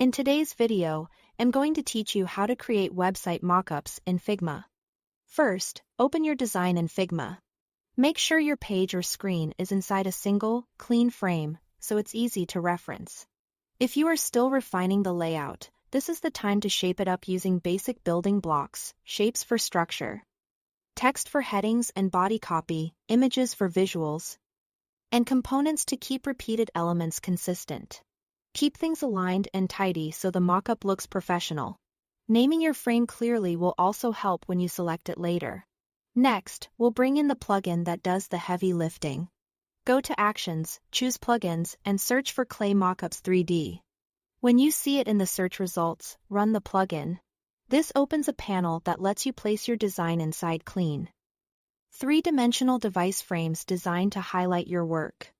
In today's video, I'm going to teach you how to create website mockups in Figma. First, open your design in Figma. Make sure your page or screen is inside a single, clean frame, so it's easy to reference. If you are still refining the layout, this is the time to shape it up using basic building blocks, shapes for structure, text for headings and body copy, images for visuals, and components to keep repeated elements consistent. Keep things aligned and tidy so the mockup looks professional. Naming your frame clearly will also help when you select it later. Next, we'll bring in the plugin that does the heavy lifting. Go to Actions, choose Plugins, and search for Clay Mockups 3D. When you see it in the search results, run the plugin. This opens a panel that lets you place your design inside clean, three-dimensional device frames designed to highlight your work.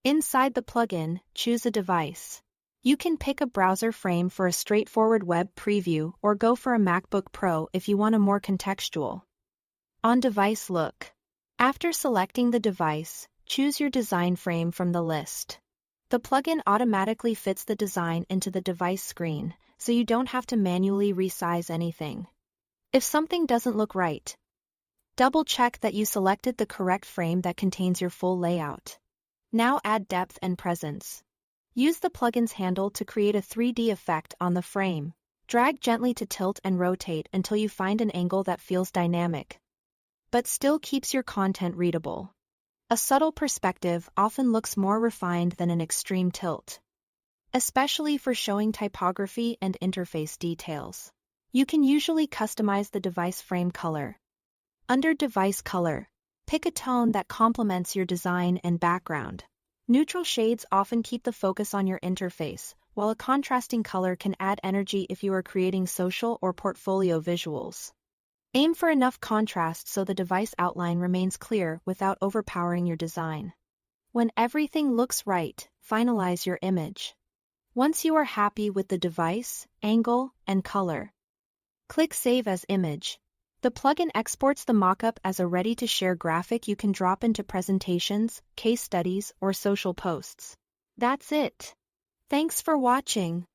Inside the plugin, choose a device. You can pick a browser frame for a straightforward web preview or go for a MacBook Pro if you want a more contextual, on-device look. After selecting the device, choose your design frame from the list. The plugin automatically fits the design into the device screen, so you don't have to manually resize anything. If something doesn't look right, double-check that you selected the correct frame that contains your full layout. Now add depth and presence. Use the plugin's handle to create a 3D effect on the frame. Drag gently to tilt and rotate until you find an angle that feels dynamic, but still keeps your content readable. A subtle perspective often looks more refined than an extreme tilt, especially for showing typography and interface details. You can usually customize the device frame color. Under Device Color, pick a tone that complements your design and background. Neutral shades often keep the focus on your interface, while a contrasting color can add energy if you are creating social or portfolio visuals. Aim for enough contrast so the device outline remains clear without overpowering your design. When everything looks right, finalize your image. Once you are happy with the device, angle, and color, click Save as Image. The plugin exports the mockup as a ready-to-share graphic you can drop into presentations, case studies, or social posts. That's it. Thanks for watching.